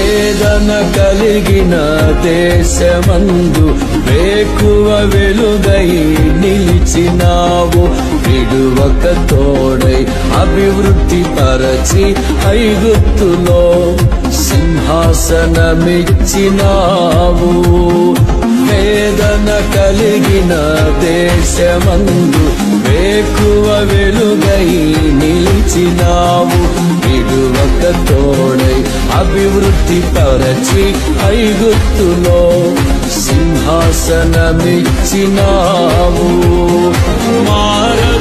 వేదన కలిగిన దేశమందు వేకువ వెలుగై నిలిచినావు. విడువక తోడై అభివృద్ధి పరచి ఐగుప్తులో సింహాసనమిచ్చినావు. వేదన కలిగిన దేశమందు వేకువ వెలుగై నిలిచినావు. విడువక తోడై అభివృద్ధి పరచి ఐగుప్తులో సింహాసనమిచ్చినావు. మార